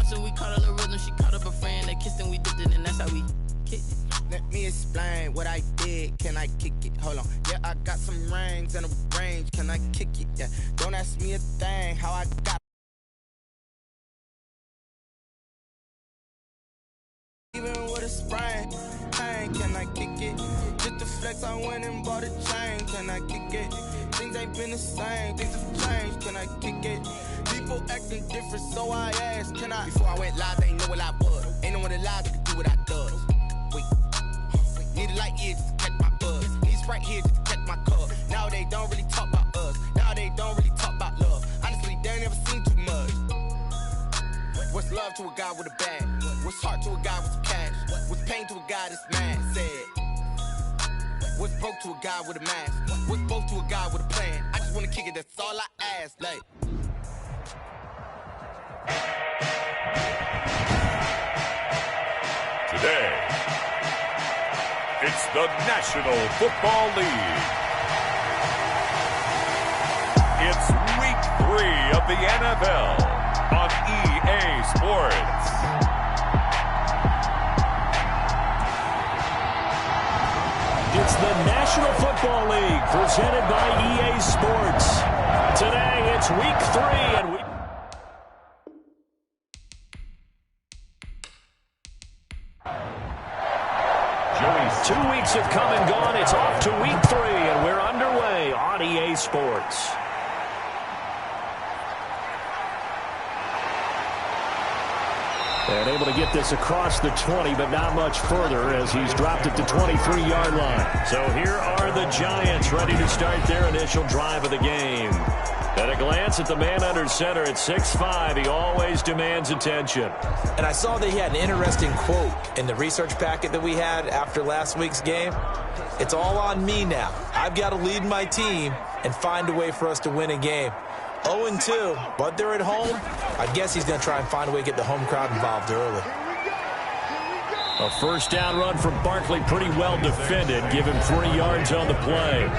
so we caught up the rhythm. She caught up a friend. They kissed and we dipped it, and that's how we kicked it. Let me explain what I did. Can I kick it? Hold on. Yeah, I got some rings and a range. Can I kick it? Yeah. Don't ask me a thing. How I got. Even with a sprain. Hey, can I kick it? Just the flex, I went and bought a chain. Can I kick it? Things ain't been the same. Things have changed. Can I kick it? People acting different, so I asked, can I? Before I went live, they ain't know what I was. Ain't no one alive that could do what I does. Wait. Need a light here just to catch my buzz. Need Sprite here just to catch my cup. Now they don't really talk about us. Now they don't really talk about love. Honestly, they ain't never seen too much. What's love to a guy with a bag? What's heart to a guy with some cash? What's pain to a guy that's mad? Said. What's broke to a guy with a mask? What's both to a guy with a plan? I just wanna kick it, that's all I ask. Like. Today, it's the National Football League. It's Week 3 of the NFL on EA Sports. It's the National Football League presented by EA Sports. Today, it's Week 3, and we... 2 weeks have come and gone. It's off to Week 3, and we're underway on EA Sports. And able to get this across the 20, but not much further as he's dropped it to 23-yard line. So here are the Giants ready to start their initial drive of the game. At a glance at the man under center at 6'5", he always demands attention. And I saw that he had an interesting quote in the research packet that we had after last week's game. It's all on me now. I've got to lead my team and find a way for us to win a game. 0-2, but they're at home. I guess he's going to try and find a way to get the home crowd involved early. A first down run from Barkley, pretty well defended. Give him 3 yards on the play.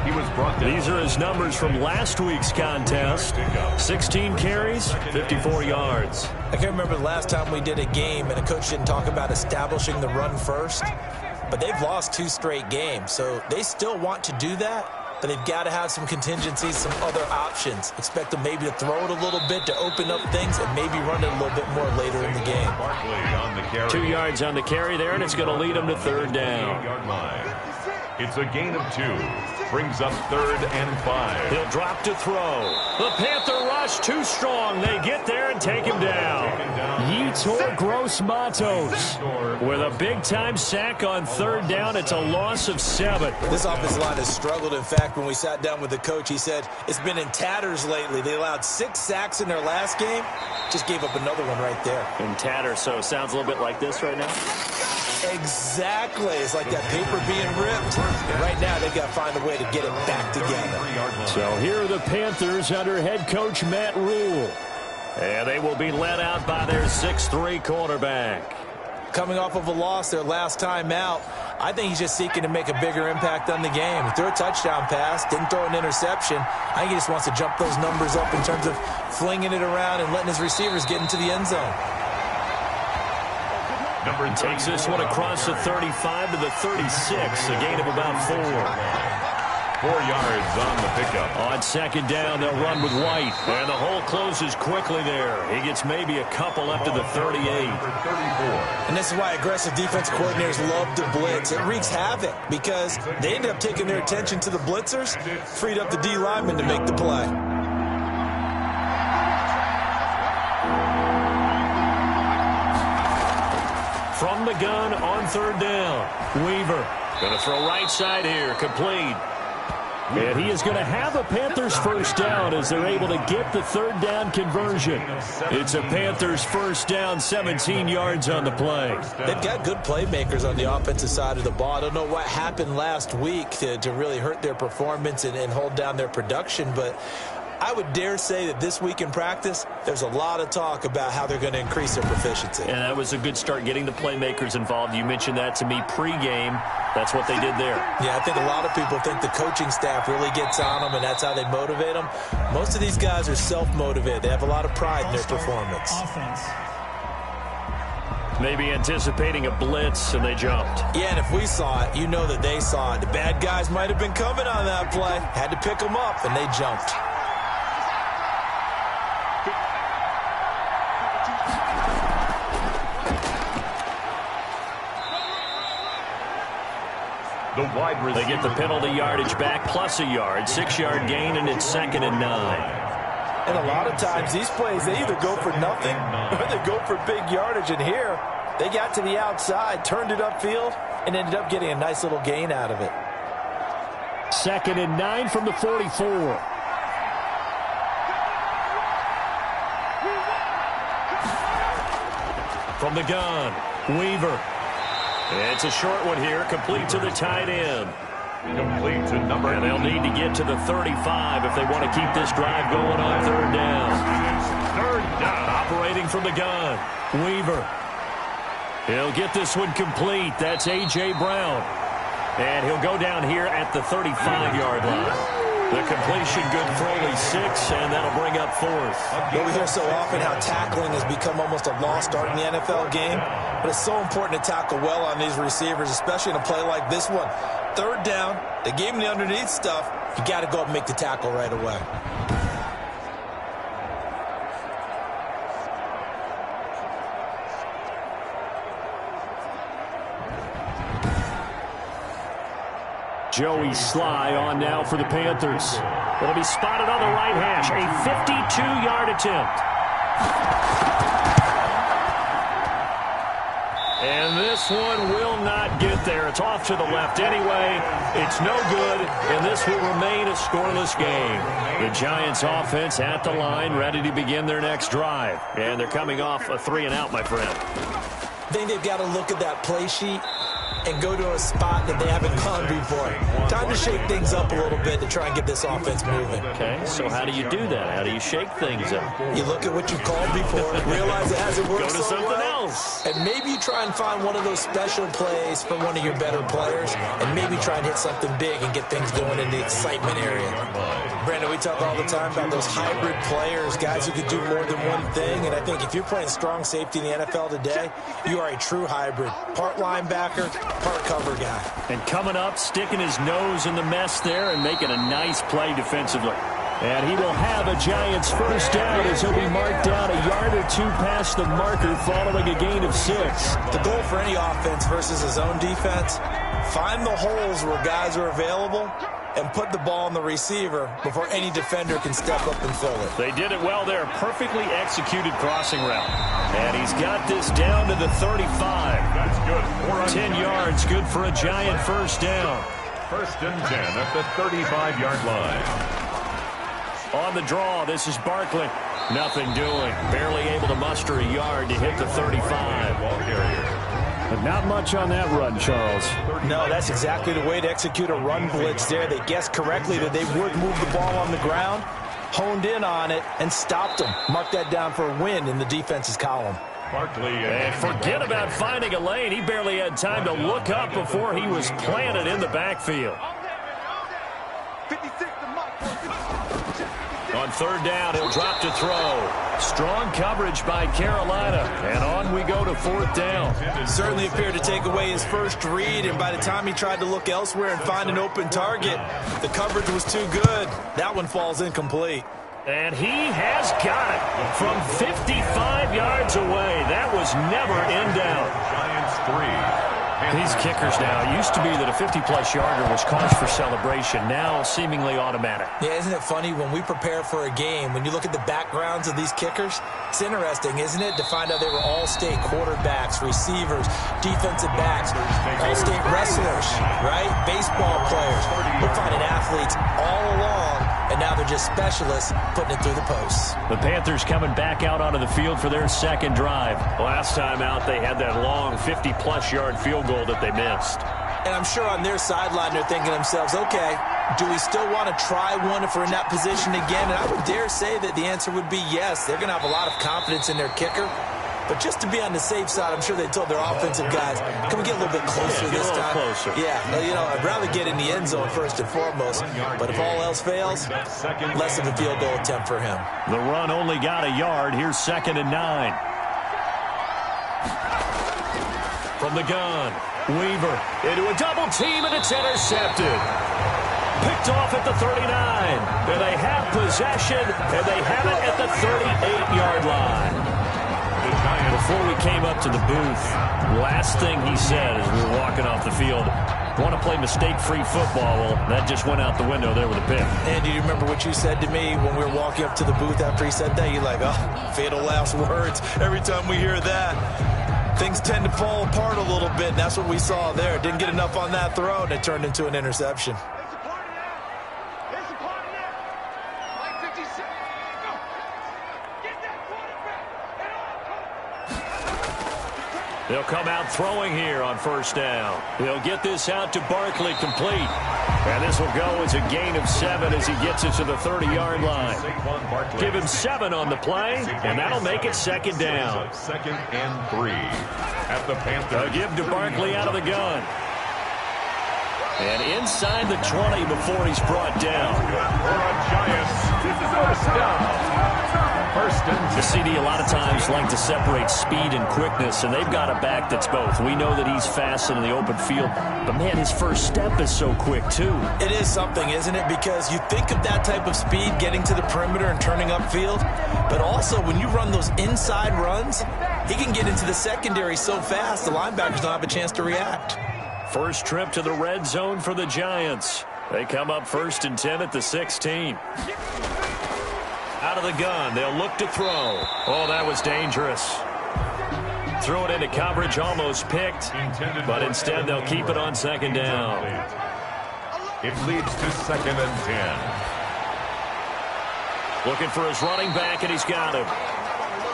He was brought down. These are his numbers from last week's contest. 16 carries, 54 yards. I can't remember the last time we did a game and a coach didn't talk about establishing the run first. But they've lost 2 straight games, so they still want to do that. But they've got to have some contingencies, some other options. Expect them maybe to throw it a little bit to open up things and maybe run it a little bit more later in the game. Barkley on the carry. 2 yards on the carry there, and it's going to lead them to third down. It's a gain of 2. Brings up 3rd and 5. He'll drop to throw. The Panther rush too strong. They get there and take him down. Yetur Gross-Matos with a big-time sack on third down. It's a loss of 7. This offensive line has struggled. In fact, when we sat down with the coach, he said it's been in tatters lately. They allowed 6 sacks in their last game. Just gave up another one right there. In tatters, so it sounds a little bit like this right now. Exactly. It's like that paper being ripped. And right now, they've got to find a way to get it back together. So here are the Panthers under head coach Matt Rule. And they will be led out by their 6'3" quarterback. Coming off of a loss their last time out, I think he's just seeking to make a bigger impact on the game. He threw a touchdown pass, didn't throw an interception. I think he just wants to jump those numbers up in terms of flinging it around and letting his receivers get into the end zone. He takes this one across the 35 to the 36, a gain of about 4. 4 yards on the pickup. On second down, they'll run with White. And the hole closes quickly there. He gets maybe a couple up to the 38. And this is why aggressive defense coordinators love to blitz. It wreaks havoc because they ended up taking their attention to the blitzers, freed up the D lineman to make the play. From the gun on third down, Weaver going to throw right side here, complete. And he is going to have a Panthers first down as they're able to get the third down conversion. It's a Panthers first down, 17 yards on the play. They've got good playmakers on the offensive side of the ball. I don't know what happened last week to really hurt their performance and hold down their production, but I would dare say that this week in practice, there's a lot of talk about how they're going to increase their proficiency. And that was a good start, getting the playmakers involved. You mentioned that to me pregame. That's what they did there. Yeah, I think a lot of people think the coaching staff really gets on them, and that's how they motivate them. Most of these guys are self-motivated. They have a lot of pride in their performance. Offense. Maybe anticipating a blitz, and they jumped. Yeah, and if we saw it, you know that they saw it. The bad guys might have been coming on that play. Had to pick them up, and they jumped. The wide receiver. They get the penalty yardage back plus a yard. 6-yard gain, and it's 2nd and 9. And a lot of times, these plays, they either go for nothing or they go for big yardage. And here, they got to the outside, turned it upfield, and ended up getting a nice little gain out of it. 2nd and 9 from the 44. From the gun, Weaver. It's a short one here, complete to the tight end. Complete to number. And they'll need to get to the 35 if they want to keep this drive going on 3rd down. Third down. Operating from the gun, Weaver. He'll get this one complete. That's A.J. Brown. And he'll go down here at the 35-yard line. The completion good for only 6, and that'll bring up 4th. Well, we hear so often how tackling has become almost a lost art in the NFL game, but it's so important to tackle well on these receivers, especially in a play like this one. 3rd down, they gave him the underneath stuff. You got to go up and make the tackle right away. Joey Sly on now for the Panthers. It'll be spotted on the right hash. A 52-yard attempt. And this one will not get there. It's off to the left anyway. It's no good, and this will remain a scoreless game. The Giants offense at the line, ready to begin their next drive. And they're coming off a 3-and-out, my friend. I think they've got to look at that play sheet and go to a spot that they haven't gone before. Time to shake things up a little bit to try and get this offense moving. Okay, so how do you do that? How do you shake things up? You look at what you called before, realize it hasn't worked. Go to so something well, else. and maybe you try and find one of those special plays for one of your better players, and maybe try and hit something big and get things going in the excitement area. Brandon, we talk all the time about those hybrid players, guys who can do more than one thing, and I think if you're playing strong safety in the NFL today, you are a true hybrid. Part linebacker, part cover guy. And coming up, sticking his nose in the mess there and making a nice play defensively. And he will have a Giants first down as he'll be marked down a yard or 2 past the marker following a gain of 6. The goal for any offense versus his own defense, find the holes where guys are available and put the ball on the receiver before any defender can step up and fill it. They did it well there. Perfectly executed crossing route. And he's got this down to the 35. That's good. 10 yards, good for a Giant first down. 1st and 10 at the 35-yard line. On the draw, this is Barkley. Nothing doing. Barely able to muster a yard to hit the 35. Ball carrier. But not much on that run, Charles. No, that's exactly the way to execute a run blitz there. They guessed correctly that they would move the ball on the ground, honed in on it, and stopped them. Mark that down for a win in the defense's column. Barkley. And forget about finding a lane. He barely had time to look up before he was planted in the backfield. On 3rd down, he'll drop to throw. Strong coverage by Carolina. And on we go to 4th down. Certainly appeared to take away his first read, and by the time he tried to look elsewhere and find an open target, the coverage was too good. That one falls incomplete. And he has got it from 55 yards away. That was never in doubt. Giants 3. These kickers now, it used to be that a 50-plus yarder was cause for celebration. Now seemingly automatic. Yeah, isn't it funny when we prepare for a game, when you look at the backgrounds of these kickers, it's interesting, isn't it, to find out they were all-state quarterbacks, receivers, defensive backs, all-state wrestlers, right? Baseball players. We're finding athletes all along, and now they're just specialists putting it through the posts. The Panthers coming back out onto the field for their 2nd drive. Last time out, they had that long 50-plus yard field goal that they missed. And I'm sure on their sideline they're thinking to themselves, okay, do we still want to try one if we're in that position again? And I would dare say that the answer would be yes. They're going to have a lot of confidence in their kicker. But just to be on the safe side, I'm sure they told their offensive guys, can we get a little bit closer this time? Closer. Yeah, you know, I'd rather get in the end zone first and foremost. But if all else fails, less of a field goal attempt for him. The run only got a yard. Here's 2nd and 9. from the gun. Weaver into a double team, and it's intercepted. Picked off at the 39. And they have possession, and they have it at the 38-yard line. Before we came up to the booth, last thing he said as we were walking off the field, want to play mistake-free football. Well, that just went out the window there with a pick. And do you remember what you said to me when we were walking up to the booth after he said that? You're like, oh, fatal last words. Every time we hear that, things tend to fall apart a little bit, and that's what we saw there. Didn't get enough on that throw, and it turned into an interception. They'll come out throwing here on first down. They'll get this out to Barkley, complete. And this will go as a gain of 7 as he gets it to the 30-yard line. Give him 7 on the play, and that'll make it second down. 2nd and 3 at the Panthers. A give to Barkley out of the gun. And inside the 20 before he's brought down. For a Giants, first down. First and 10. The CD a lot of times like to separate speed and quickness, and they've got a back that's both. We know that he's fast in the open field, but, man, his first step is so quick, too. It is something, isn't it? Because you think of that type of speed getting to the perimeter and turning upfield, but also when you run those inside runs, he can get into the secondary so fast the linebackers don't have a chance to react. First trip to the red zone for the Giants. They come up 1st and 10 at the 16. Out of the gun, they'll look to throw. Oh, that was dangerous. Threw it into coverage, almost picked, but instead they'll keep it on second down. It leads to 2nd and 10. Looking for his running back, and he's got him.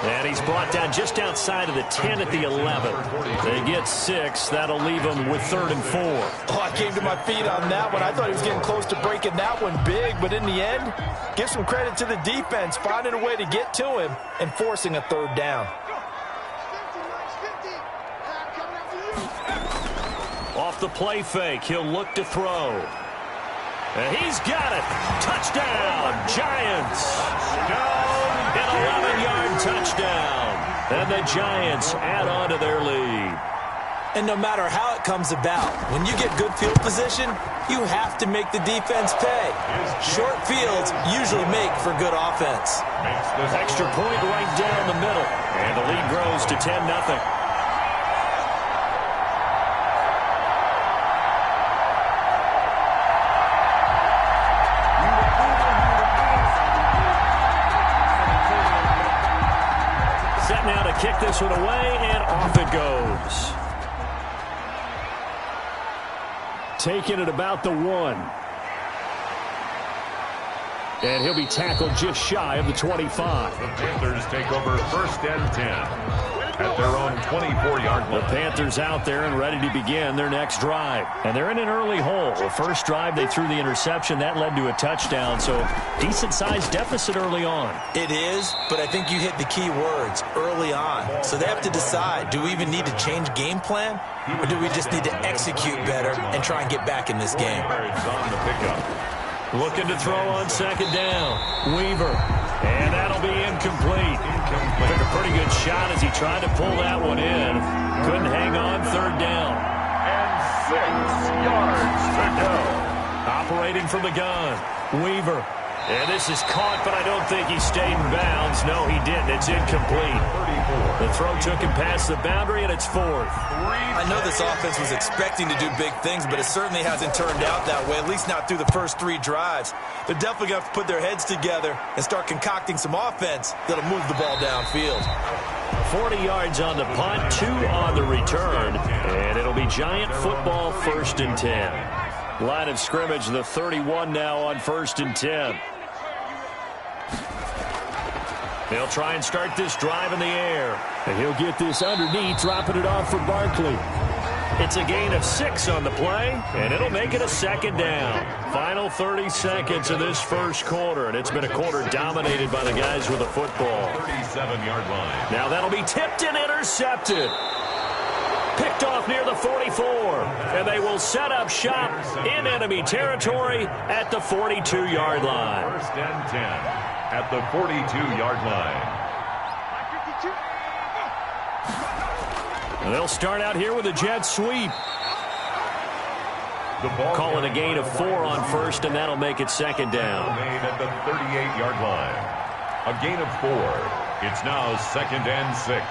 And he's brought down just outside of the 10 at the 11. They get 6. That'll leave him with 3rd and 4. Oh, I came to my feet on that one. I thought he was getting close to breaking that one big, but in the end, give some credit to the defense, finding a way to get to him and forcing a 3rd down. Off the play fake, he'll look to throw. And he's got it. Touchdown, Giants. An 11-yard touchdown. And the Giants add on to their lead. And no matter how it comes about, when you get good field position, you have to make the defense pay. Short fields usually make for good offense. Extra point right down the middle. And the lead grows to 10-0. Now to kick this one away, and off it goes. Taking it about the 1. And he'll be tackled just shy of the 25. The Panthers take over 1st and 10 at their own 24-yard line. The Panthers out there and ready to begin their next drive. And they're in an early hole. The first drive, they threw the interception. That led to a touchdown, so decent-sized deficit early on. It is, but I think you hit the key words, early on. So they have to decide, do we even need to change game plan, or do we just need to execute better and try and get back in this game? On the pickup. Looking to throw on second down. Weaver. And that'll be incomplete. Took a pretty good shot as he tried to pull that one in. Couldn't hang on, 3rd down. And 6 yards to go. Operating from the gun. Weaver. And this is caught, but I don't think he stayed in bounds. No, he didn't. It's incomplete. The throw took him past the boundary, and it's 4th. I know this offense was expecting to do big things, but it certainly hasn't turned out that way, at least not through the first 3 drives. They're definitely going to have to put their heads together and start concocting some offense that'll move the ball downfield. 40 yards on the punt, 2 on the return, and it'll be Giant football 1st and 10. Line of scrimmage, the 31 now on 1st and 10. They'll try and start this drive in the air. And he'll get this underneath, dropping it off for Barkley. It's a gain of 6 on the play, and it'll make it a 2nd down. Final 30 seconds of this first quarter, and it's been a quarter dominated by the guys with the football. 37-yard line. Now that'll be tipped and intercepted. Picked off near the 44, and they will set up shop in enemy territory at the 42-yard line. 1st and 10 at the 42-yard line. And they'll start out here with a jet sweep. Call it a gain of 4 on first, and that'll make it second down. Made at the 38-yard line. A gain of 4. It's now 2nd and 6.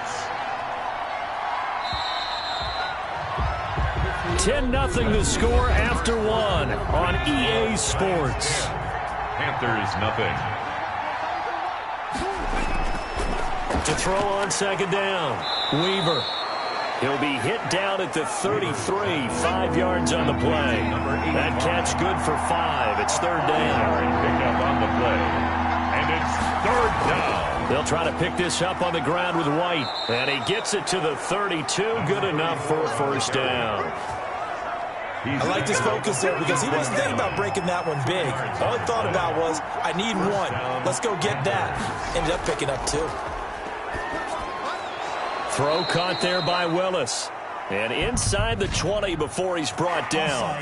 10-0 the score after 1 on EA Sports. Panthers nothing. To throw on second down, Weaver. He'll be hit down at the 33, 5 yards on the play. That catch good for 5. It's third down. Pick up on the play. And it's third down. They'll try to pick this up on the ground with White. And he gets it to the 32. Good enough for a first down. I liked his focus there because he wasn't thinking about breaking that one big. All he thought about was, I need 1. Let's go get that. Ended up picking up 2. Throw caught there by Willis. And inside the 20 before he's brought down.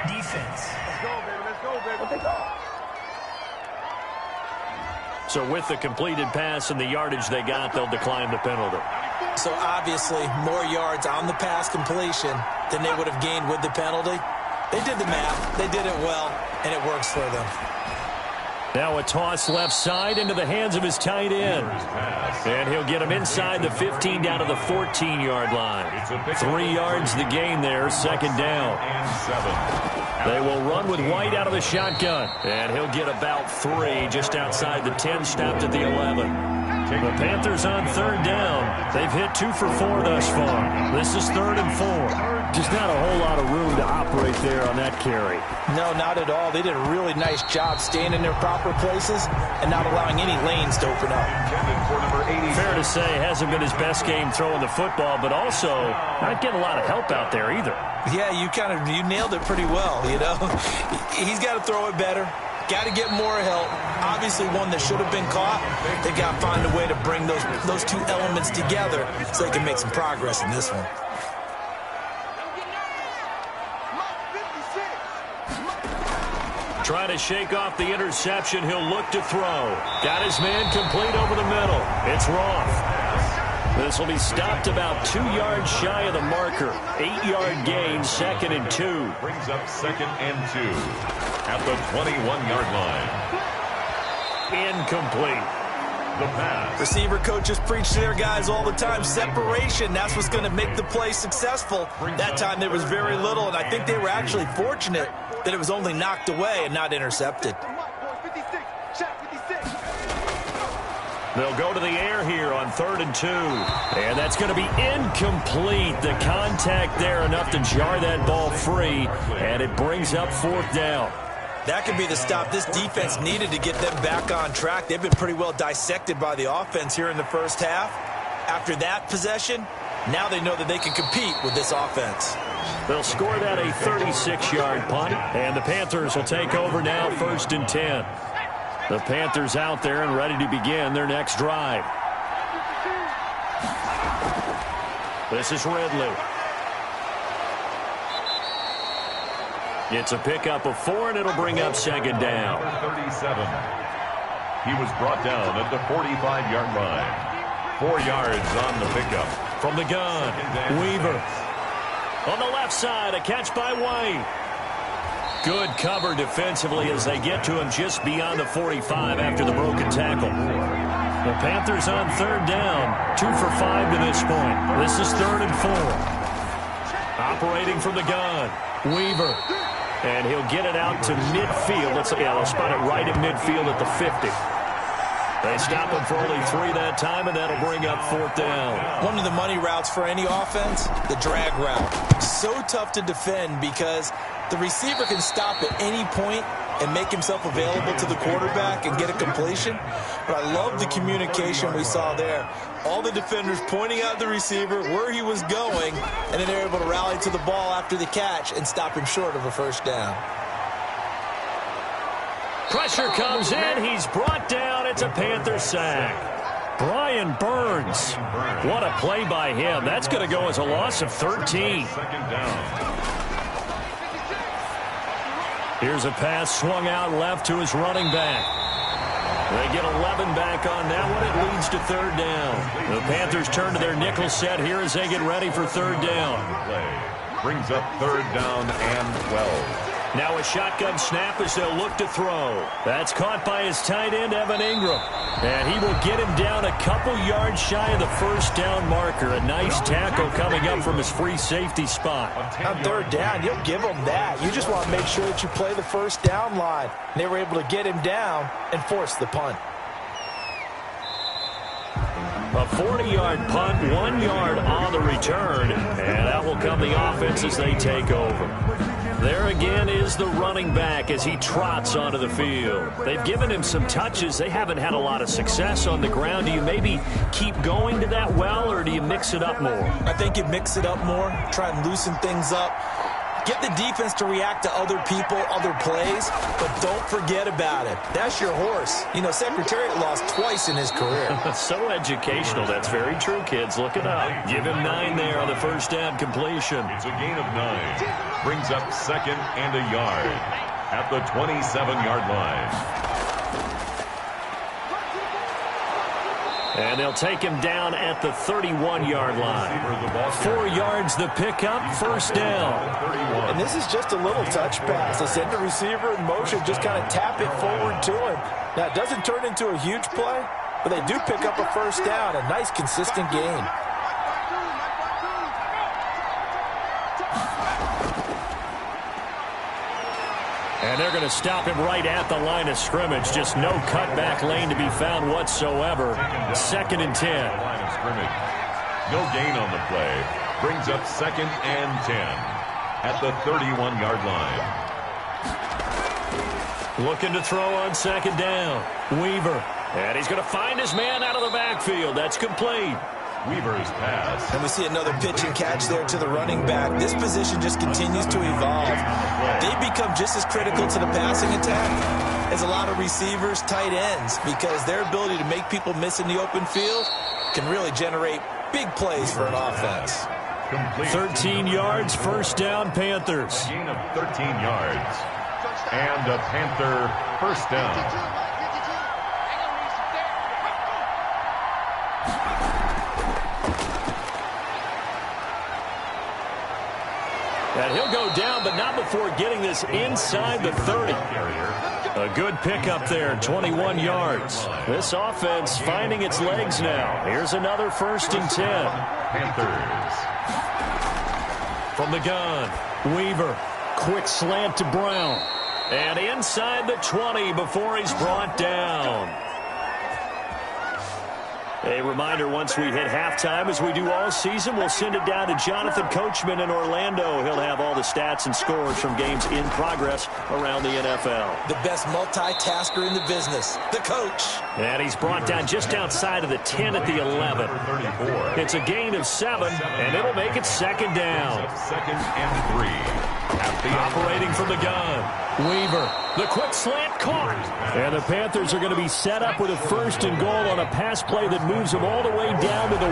Defense. Let's go, baby. Let's go, baby. Let's go. So with the completed pass and the yardage they got, they'll decline the penalty. So obviously more yards on the pass completion than they would have gained with the penalty. They did the math. They did it well, and it works for them. Now a toss left side into the hands of his tight end. And he'll get him inside the 15 down to the 14-yard line. 3 yards the gain there, second down. They will run with White out of the shotgun. And he'll get about 3 just outside the 10, stopped at the 11. The Panthers on third down. They've hit 2 for 4 thus far. This is 3rd and 4. Just not a whole lot of room to operate there on that carry. No, not at all. They did a really nice job staying in their proper places and not allowing any lanes to open up. Fair to say, hasn't been his best game throwing the football, but also not getting a lot of help out there either. Yeah, you nailed it pretty well, you know. He's got to throw it better. Got to get more help. Obviously one that should have been caught. They've got to find a way to bring those 2 elements together so they can make some progress in this one. Trying to shake off the interception, he'll look to throw. Got his man complete over the middle. It's Roth. This will be stopped about 2 yards shy of the marker. 8-yard gain, 2nd and 2. Brings up 2nd and 2 at the 21-yard line. Incomplete. The pass. Receiver coaches preach to their guys all the time. Separation, that's what's going to make the play successful. That time there was very little, and I think they were actually fortunate that it was only knocked away and not intercepted. They'll go to the air here on 3rd and 2. And that's going to be incomplete. The contact there enough to jar that ball free, and it brings up 4th down. That could be the stop this defense needed to get them back on track. They've been pretty well dissected by the offense here in the first half. After that possession, now they know that they can compete with this offense. They'll score that a 36-yard punt, and the Panthers will take over now, 1st and 10. The Panthers out there and ready to begin their next drive. This is Ridley. It's a pickup of 4, and it'll bring up 2nd down. 37. He was brought down at the 45-yard line. 4 yards on the pickup. From the gun, Weaver. On the left side, a catch by White. Good cover defensively as they get to him just beyond the 45 after the broken tackle. The Panthers on 3rd down, 2 for 5 to this point. This is 3rd and 4. Operating from the gun, Weaver. And he'll get it out to midfield. They'll spot it right in midfield at the 50. They stop him for only 3 that time, and that'll bring up 4th down. One of the money routes for any offense, the drag route. So tough to defend because the receiver can stop at any point and make himself available to the quarterback and get a completion. But I love the communication we saw there. All the defenders pointing out the receiver, where he was going, and then they're able to rally to the ball after the catch and stop him short of a first down. Pressure comes in. He's brought down. It's a Panther sack. Brian Burns. What a play by him. That's going to go as a loss of 13. 2nd down. Here's a pass swung out left to his running back. They get 11 back on that one. It leads to third down. The Panthers turn to their nickel set here as they get ready for third down. Brings up third down and 12. Now a shotgun snap as they'll look to throw. That's caught by his tight end, Evan Ingram. And he will get him down a couple yards shy of the first down marker. A nice tackle coming up from his free safety spot. On third down, you'll give them that. You just want to make sure that you play the first down line. And they were able to get him down and force the punt. A 40-yard punt, 1 yard on the return. And that will come the offense as they take over. There again is the running back as he trots onto the field. They've given him some touches. They haven't had a lot of success on the ground. Do you maybe keep going to that well, or do you mix it up more? I think you mix it up more, try and loosen things up. Get the defense to react to other people, other plays, but don't forget about it. That's your horse. You know, Secretariat lost twice in his career. So educational. That's very true, kids. Look it up. Give him 9 there on the first down completion. It's a gain of 9. Brings up second and a yard at the 27-yard line. And they'll take him down at the 31-yard line. 4 yards the pickup, first down. And this is just a little touch pass. They send the receiver in motion, just kind of tap it forward to him. Now, it doesn't turn into a huge play, but they do pick up a first down, a nice, consistent gain. And they're going to stop him right at the line of scrimmage. Just no cutback lane to be found whatsoever. Second and 10. Line of scrimmage. No gain on the play. Brings up second and 10 at the 31-yard line. Looking to throw on second down. Weaver. And he's going to find his man out of the backfield. That's complete. Weaver's pass. And we see another pitch and catch there to the running back. This position just continues to evolve. They become just as critical to the passing attack as a lot of receivers, tight ends, because their ability to make people miss in the open field can really generate big plays for an offense. Complete. 13 yards, first down, Panthers. Gain of 13 yards. And a Panther first down. And he'll go down, but not before getting this inside the 30. A good pickup there, 21 yards. This offense finding its legs now. Here's another first and 10. Panthers. From the gun, Weaver. Quick slant to Brown. And inside the 20 before he's brought down. A reminder, once we hit halftime, as we do all season, we'll send it down to Jonathan Coachman in Orlando. He'll have all the stats and scores from games in progress around the NFL. The best multitasker in the business, the coach. And he's brought down just outside of the 10 at the 11. 34. It's a gain of 7, and it'll make it second down. Second and 3. Operating from the gun. Weaver, the quick slant caught. And the Panthers are going to be set up with a first and goal on a pass play that moves him all the way down to the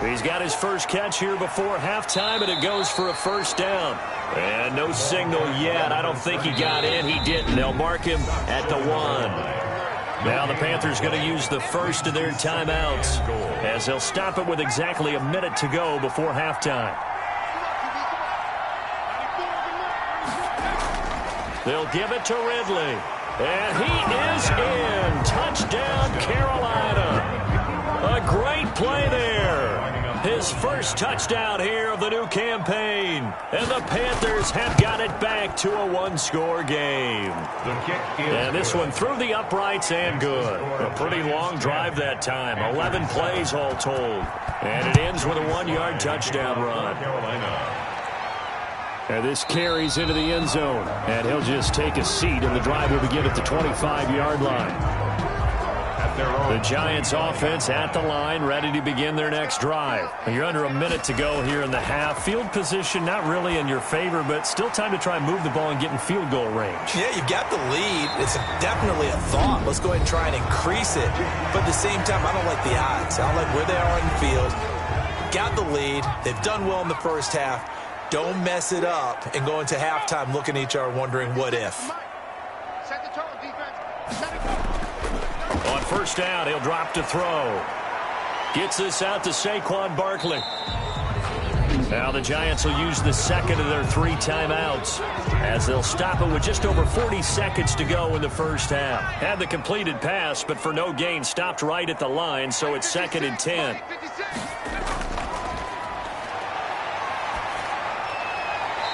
1. He's got his first catch here before halftime, and it goes for a first down. And no signal yet. I don't think he got in. He didn't. They'll mark him at the 1. Now the Panthers going to use the first of their timeouts as they'll stop it with exactly a minute to go before halftime. They'll give it to Ridley. And he is in. Touchdown, Carolina. A great play there. His first touchdown here of the new campaign. And the Panthers have got it back to a 1-score game. The kick is and this one through the uprights and good. A pretty long drive that time. 11 plays all told. And it ends with a 1-yard touchdown run. Carolina. And this carries into the end zone. And he'll just take a seat, and the drive will begin at the 25-yard line. The Giants offense at the line, ready to begin their next drive. You're under a minute to go here in the half. Field position not really in your favor, but still time to try and move the ball and get in field goal range. Yeah, you've got the lead. It's definitely a thought. Let's go ahead and try and increase it. But at the same time, I don't like the odds. I don't like where they are in the field. Got the lead. They've done well in the first half. Don't mess it up and go into halftime looking at each other wondering what if. Set the tone, defense. Set it go. first down. He'll drop to throw. Gets this out to Saquon Barkley. Now the Giants will use the second of their 3 timeouts as they'll stop it with just over 40 seconds to go in the first half. Had the completed pass, but for no gain, stopped right at the line, so it's 2nd and 10.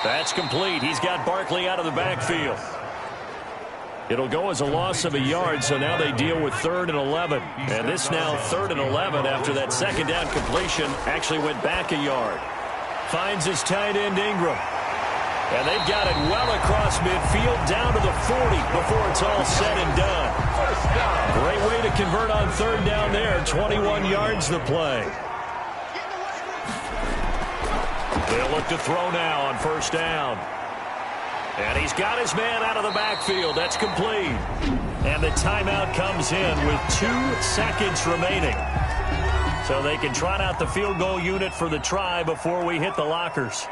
That's complete. He's got Barkley out of the backfield. It'll go as a loss of a yard, so now they deal with 3rd and 11. And this now 3rd and 11 after that second down completion actually went back a yard. Finds his tight end Ingram. And they've got it well across midfield down to the 40 before it's all said and done. Great way to convert on 3rd down there. 21 yards the play. They'll look to throw now on 1st down. And he's got his man out of the backfield. That's complete. And the timeout comes in with 2 seconds remaining. So they can trot out the field goal unit for the try before we hit the lockers.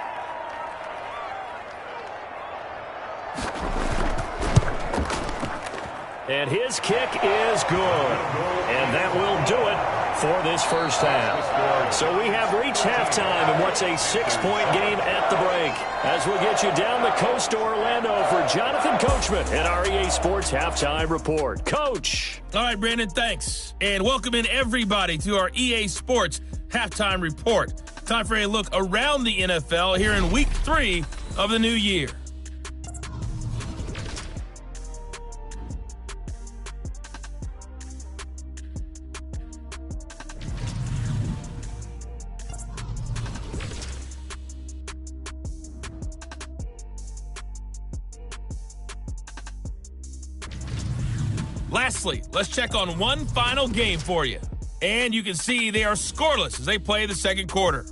And his kick is good. And that will do it for this first half. So we have reached halftime in what's a 6-point game at the break. As we'll get you down the coast to Orlando for Jonathan Coachman and our EA Sports Halftime Report. Coach. All right, Brandon, thanks. And welcome in everybody to our EA Sports Halftime Report. Time for a look around the NFL here in Week 3 of the new year. Lastly, let's check on one final game for you. And you can see they are scoreless as they play the second quarter.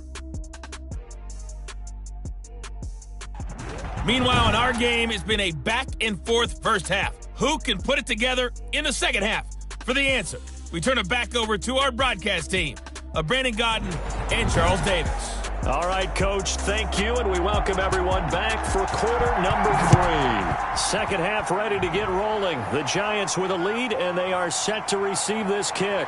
Meanwhile, in our game, it's been a back-and-forth first half. Who can put it together in the second half? For the answer, we turn it back over to our broadcast team of Brandon Godden and Charles Davis. All right, Coach, thank you, and we welcome everyone back for quarter number 3. Second half ready to get rolling. The Giants with a lead, and they are set to receive this kick.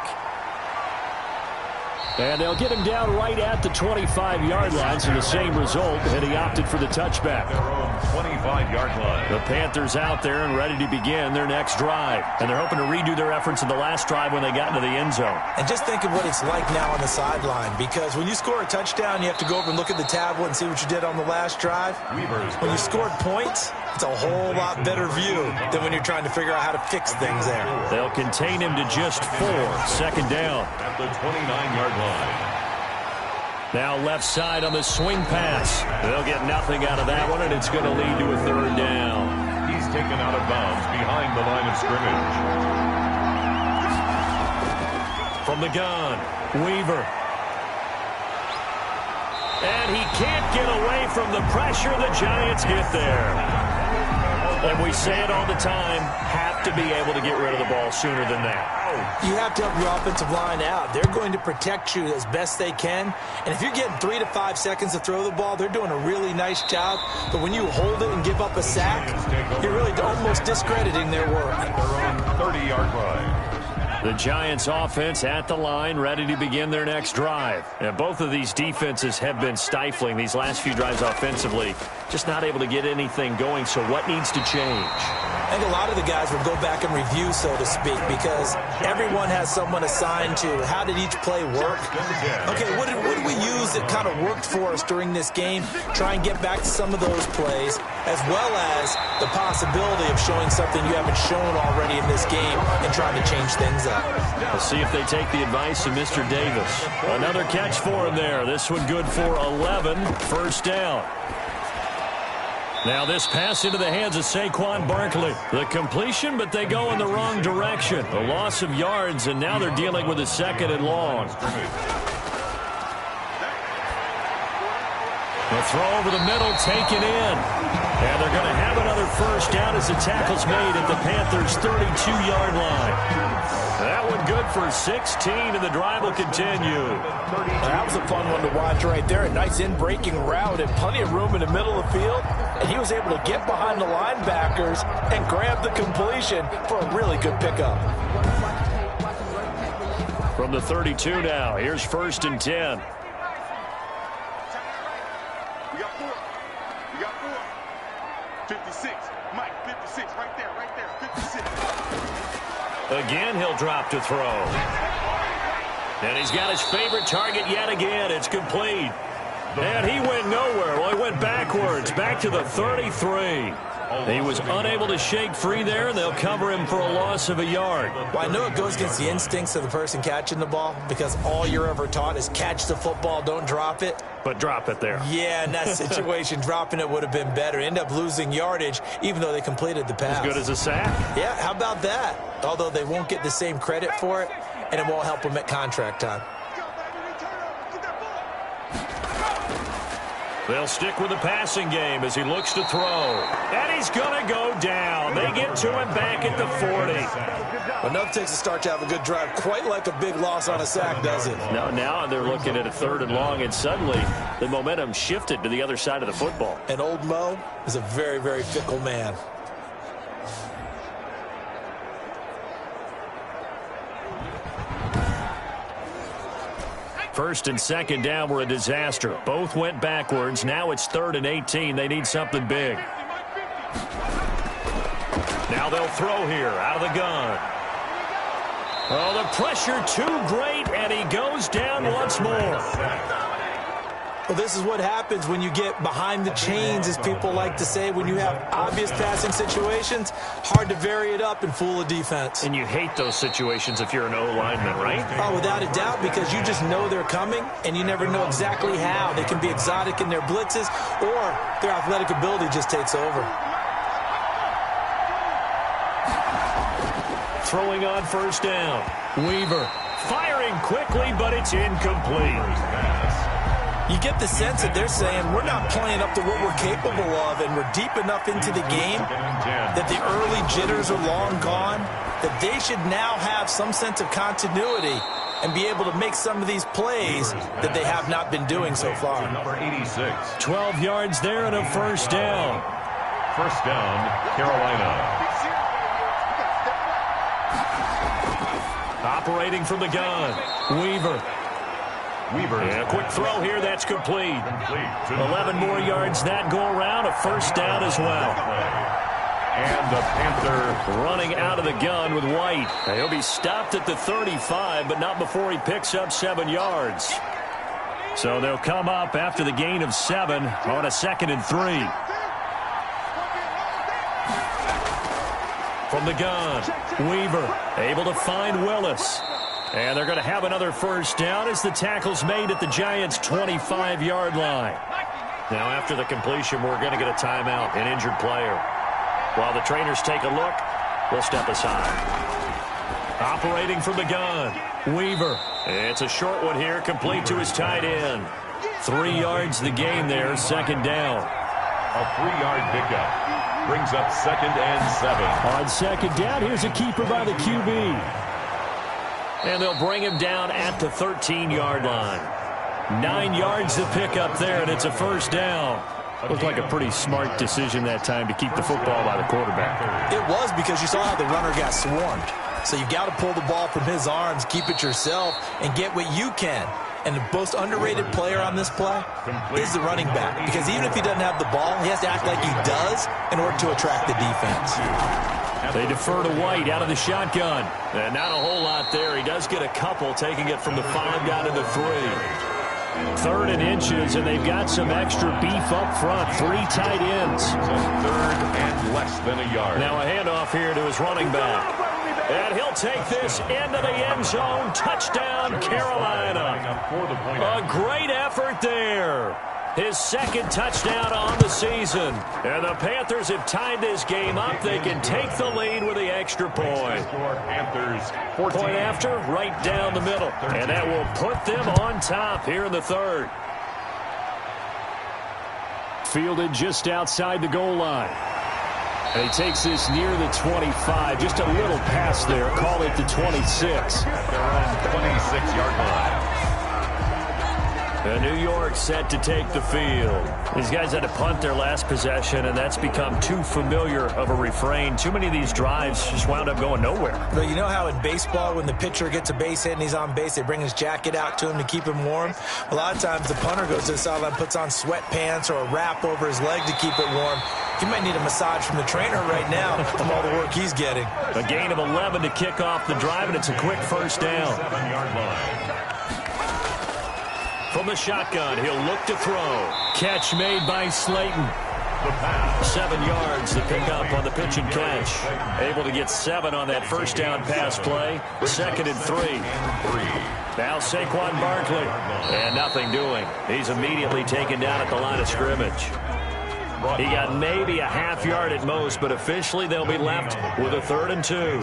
And they'll get him down right at the 25-yard line, so the same result, and he opted for the touchback. Their own 25-yard line. The Panthers out there and ready to begin their next drive. And they're hoping to redo their efforts in the last drive when they got into the end zone. And just think of what it's like now on the sideline, because when you score a touchdown, you have to go over and look at the tablet and see what you did on the last drive. When you scored points, it's a whole lot better view than when you're trying to figure out how to fix things there. They'll contain him to just 4. Second down. At the 29-yard line. Now left side on the swing pass. They'll get nothing out of that one, and it's going to lead to a 3rd down. He's taken out of bounds behind the line of scrimmage. From the gun, Weaver. And he can't get away from the pressure. The Giants get there. And we say it all the time, have to be able to get rid of the ball sooner than that. You have to help your offensive line out. They're going to protect you as best they can. And if you're getting 3 to 5 seconds to throw the ball, they're doing a really nice job. But when you hold it and give up a sack, you're really almost discrediting their work. At their own 30-yard line. The Giants offense at the line, ready to begin their next drive. And both of these defenses have been stifling these last few drives offensively. Just not able to get anything going, so what needs to change? I think a lot of the guys will go back and review, so to speak, because everyone has someone assigned to how did each play work. Okay, what did we use that kind of worked for us during this game? Try and get back to some of those plays, as well as the possibility of showing something you haven't shown already in this game and trying to change things up. We'll see if they take the advice of Mr. Davis. Another catch for him there. This one good for 11. First down. Now this pass into the hands of Saquon Barkley. The completion, but they go in the wrong direction. A loss of yards, and now they're dealing with a 2nd and long. The throw over the middle, taken in. And they're going to have another first down as the tackle's made at the Panthers' 32-yard line. That one good for 16, and the drive will continue. That was a fun one to watch right there. A nice in-breaking route and plenty of room in the middle of the field. And he was able to get behind the linebackers and grab the completion for a really good pickup. from the 32 now. Here's 1st and 10. We got 4. We got 4. 56. Mike, 56. Right there. 56. Again, he'll drop to throw. And he's got his favorite target yet again. It's complete. And he went nowhere. Well, he went backwards, back to the 33. He was unable to shake free there, and they'll cover him for a loss of a yard. Well, I know it goes against the instincts of the person catching the ball because all you're ever taught is catch the football, don't drop it. But drop it there. Yeah, in that situation, dropping it would have been better. End up losing yardage, even though they completed the pass. As good as a sack? Yeah, how about that? Although they won't get the same credit for it, and it won't help them at contract time. They'll stick with the passing game as he looks to throw. And he's going to go down. They get to him back at the 40. Well, enough takes a start to have a good drive, quite like a big loss on a sack, does it? Now they're looking at a 3rd and long, and suddenly the momentum shifted to the other side of the football. And old Mo is a very, very fickle man. First and second down were a disaster. Both went backwards. Now it's 3rd and 18. They need something big. Now they'll throw here out of the gun. Oh, the pressure too great, and he goes down once more. Well, this is what happens when you get behind the chains, as people like to say. When you have obvious passing situations, hard to vary it up and fool a defense. And you hate those situations if you're an O-lineman, right? Oh, without a doubt, because you just know they're coming, and you never know exactly how. They can be exotic in their blitzes, or their athletic ability just takes over. Throwing on 1st down. Weaver firing quickly, but it's incomplete. You get the sense that they're saying we're not playing up to what we're capable of, and we're deep enough into the game that the early jitters are long gone, that they should now have some sense of continuity and be able to make some of these plays that they have not been doing so far. Number 86. 12 yards there and a 1st down. 1st down, Carolina. Operating from the gun. Weaver. Yeah, quick throw here. That's complete. 11 more yards that go around. A 1st down as well. And the Panther running out of the gun with White. He'll be stopped at the 35, but not before he picks up 7 yards. So they'll come up after the gain of 7 on a 2nd and 3. From the gun, Weaver able to find Willis. And they're going to have another 1st down as the tackle's made at the Giants' 25-yard line. Now, after the completion, we're going to get a timeout, an injured player. While the trainers take a look, we'll step aside. Operating from the gun, Weaver. It's a short one here, complete to his tight end. 3 yards the gain there, 2nd down. A 3-yard pickup brings up 2nd and 7. On 2nd down, here's a keeper by the QB. And they'll bring him down at the 13-yard line. 9 yards to pick up there, and it's a 1st down. Looked like a pretty smart decision that time to keep the football by the quarterback. It was, because you saw how the runner got swarmed. So you got to pull the ball from his arms, keep it yourself, and get what you can. And the most underrated player on this play is the running back. Because even if he doesn't have the ball, he has to act like he does in order to attract the defense. They defer to White out of the shotgun. And not a whole lot there. He does get a couple, taking it from the 5 down to the 3. 3rd and inches, and they've got some extra beef up front. 3 tight ends. So 3rd and less than a yard. Now a handoff here to his running back. And he'll take this into the end zone. Touchdown, Carolina. A great effort there. His 2nd touchdown on the season. And the Panthers have tied this game up. They can take the lead with the extra point. Panthers 14. Point after, right down the middle. And that will put them on top here in the 3rd. Fielded just outside the goal line. And he takes this near the 25. Just a little pass there. Call it the 26. At their own 26-yard line. New York set to take the field. These guys had to punt their last possession, and that's become too familiar of a refrain. Too many of these drives just wound up going nowhere. But you know how in baseball, when the pitcher gets a base hit and he's on base, they bring his jacket out to him to keep him warm? A lot of times the punter goes to the sideline, puts on sweatpants or a wrap over his leg to keep it warm. He might need a massage from the trainer right now from all the work he's getting. A gain of 11 to kick off the drive, and it's a quick first down. 7-yard line. From the shotgun, he'll look to throw. Catch made by Slayton. 7 yards to pick up on the pitch and catch. Able to get 7 on that first down pass play. 2nd and 3. Now Saquon Barkley. And nothing doing. He's immediately taken down at the line of scrimmage. He got maybe a half yard at most, but officially they'll be left with a 3rd and 2.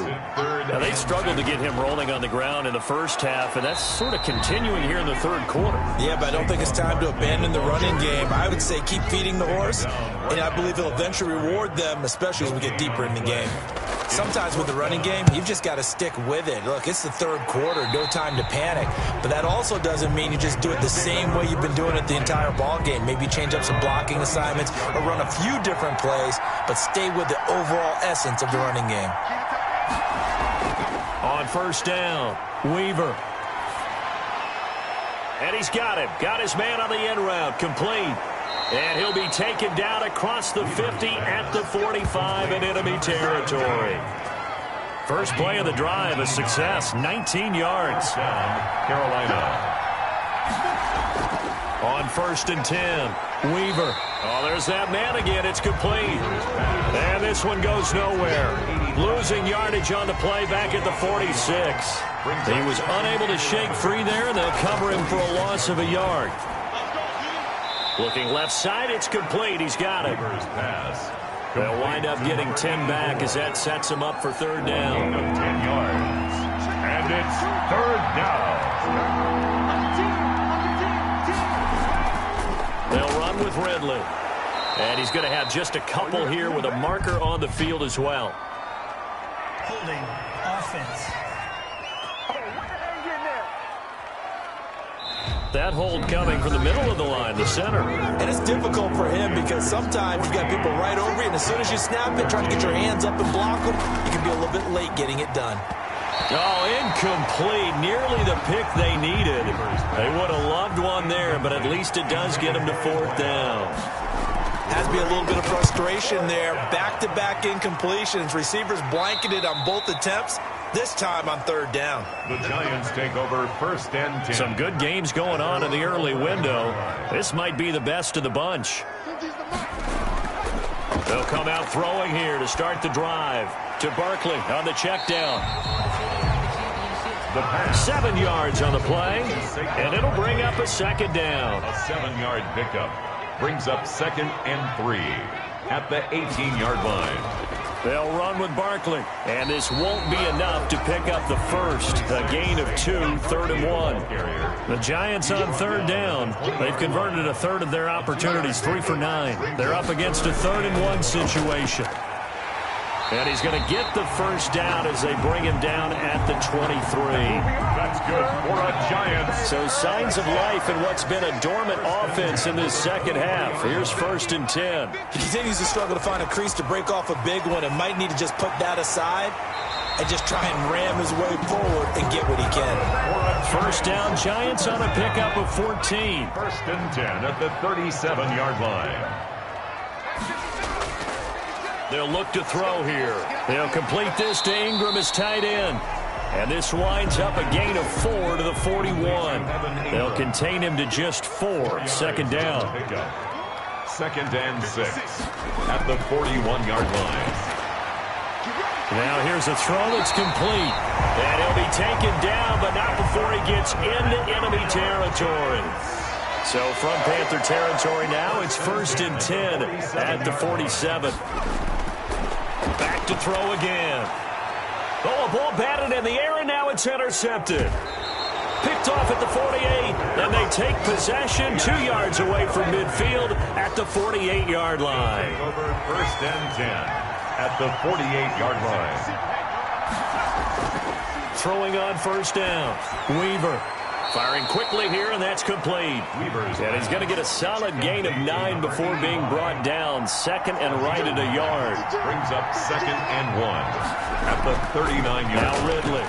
Now, they struggled to get him rolling on the ground in the first half, and that's sort of continuing here in the 3rd quarter. Yeah, but I don't think it's time to abandon the running game. I would say keep feeding the horse, and I believe he'll eventually reward them, especially as we get deeper in the game. Sometimes with the running game, you've just got to stick with it. Look, it's the 3rd quarter, no time to panic. But that also doesn't mean you just do it the same way you've been doing it the entire ball game. Maybe change up some blocking assignments or run a few different plays, but stay with the overall essence of the running game. On first down, Weaver. And he's got him. Got his man on the end route, complete. And he'll be taken down across the 50 at the 45 in enemy territory. First play of the drive, a success, 19 yards. Carolina. On 1st and 10, Weaver. Oh, there's that man again. It's complete. And this one goes nowhere. Losing yardage on the play back at the 46. He was unable to shake free there, and they'll cover him for a loss of a yard. Looking left side, it's complete. He's got it. They'll wind up getting 10 back as that sets him up for 3rd down. 10 yards. And it's 3rd down. They'll run with Ridley. And he's going to have just a couple here with a marker on the field as well. Holding offense. That hold coming from the middle of the line, the center. And it's difficult for him because sometimes you've got people right over you, and as soon as you snap it, trying to get your hands up and block them, you can be a little bit late getting it done. Oh, incomplete. Nearly the pick they needed. They would have loved one there, but at least it does get them to 4th down. Has to be a little bit of frustration there. Back-to-back incompletions. Receivers blanketed on both attempts, this time on 3rd down. The Giants take over 1st and 10. Some good games going on in the early window. This might be the best of the bunch. They'll come out throwing here to start the drive. To Barkley on the check down. 7 yards on the play, and it'll bring up a 2nd down. A 7-yard pickup brings up 2nd and 3 at the 18-yard line. They'll run with Barkley, and this won't be enough to pick up the first. A gain of 2, 3rd and 1. The Giants on 3rd down. They've converted a third of their opportunities, 3 for 9. They're up against a 3rd and 1 situation. And he's going to get the first down as they bring him down at the 23. That's good for a Giants. So signs of life in what's been a dormant offense in this 2nd half. Here's 1st and 10. He continues to struggle to find a crease to break off a big one and might need to just put that aside and just try and ram his way forward and get what he can. First down, Giants on a pickup of 14. 1st and 10 at the 37-yard line. They'll look to throw here. They'll complete this to Ingram as tight end. And this winds up a gain of 4 to the 41. They'll contain him to just 4. 2nd down. 2nd and 6 at the 41-yard line. Now here's a throw that's complete. And he'll be taken down, but not before he gets into enemy territory. So from Panther territory now, it's 1st and 10 at the 47. Back to throw again. Oh, a ball batted in the air, and now it's intercepted. Picked off at the 48, and they take possession 2 yards away from midfield at the 48-yard line. Over 1st and 10 at the 48-yard line. Throwing on 1st down. Weaver Firing quickly here, and that's complete. And he's going to get a solid gain of 9 before being brought down. Second and right at a yard. Brings up 2nd and 1 at the 39-yard. Now Ridley.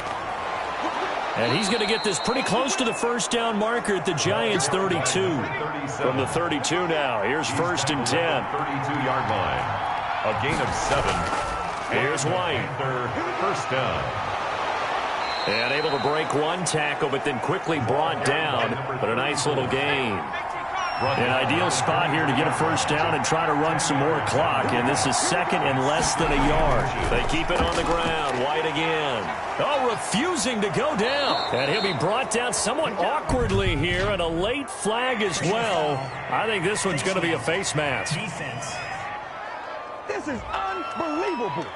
And he's going to get this pretty close to the first down marker at the Giants' 32. From the 32 now, here's 1st and 10. 32-yard line. A gain of 7. Here's White. First down. And able to break one tackle, but then quickly brought down. But a nice little gain. An ideal spot here to get a first down and try to run some more clock. And this is 2nd and less than a yard. They keep it on the ground. White again. Oh, refusing to go down. And he'll be brought down somewhat awkwardly here, and a late flag as well. I think this one's going to be a face mask. Defense. This is unbelievable.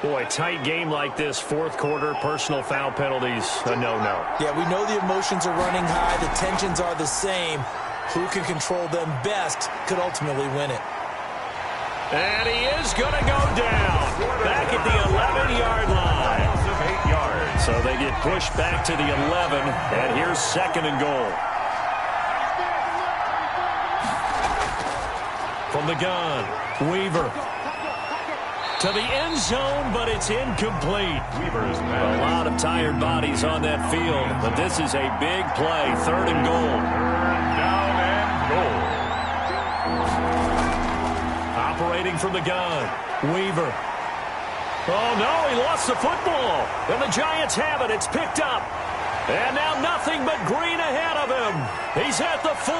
Boy, tight game like this, 4th quarter, personal foul penalties, a no-no. Yeah, we know the emotions are running high. The tensions are the same. Who can control them best could ultimately win it. And he is going to go down. Back at the 11-yard line. 8 yards. So they get pushed back to the 11, and here's 2nd and goal. From the gun, Weaver. To the end zone, but it's incomplete. A lot of tired bodies on that field, but this is a big play. 3rd and goal. Down and goal. Operating from the gun, Weaver. Oh, no, he lost the football. And the Giants have it. It's picked up. And now nothing but green ahead of him. He's at the 40.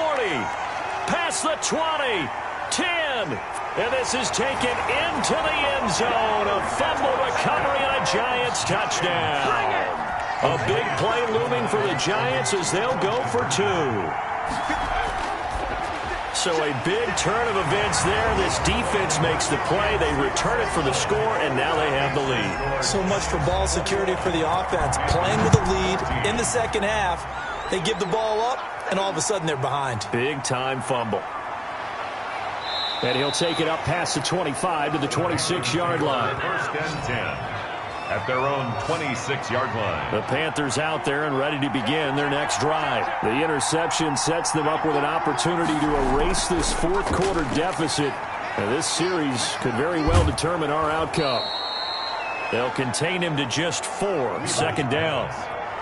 Past the 20. 10. And this is taken into the end zone. A fumble recovery and a Giants touchdown. A big play looming for the Giants as they'll go for 2. So a big turn of events there. This defense makes the play. They return it for the score, and now they have the lead. So much for ball security for the offense. Playing with a lead in the second half. They give the ball up, and all of a sudden they're behind. Big-time fumble. And he'll take it up past the 25 to the 26-yard line. 1st and 10 at their own 26-yard line. The Panthers out there and ready to begin their next drive. The interception sets them up with an opportunity to erase this 4th quarter deficit. And this series could very well determine our outcome. They'll contain him to just 4. 2nd down.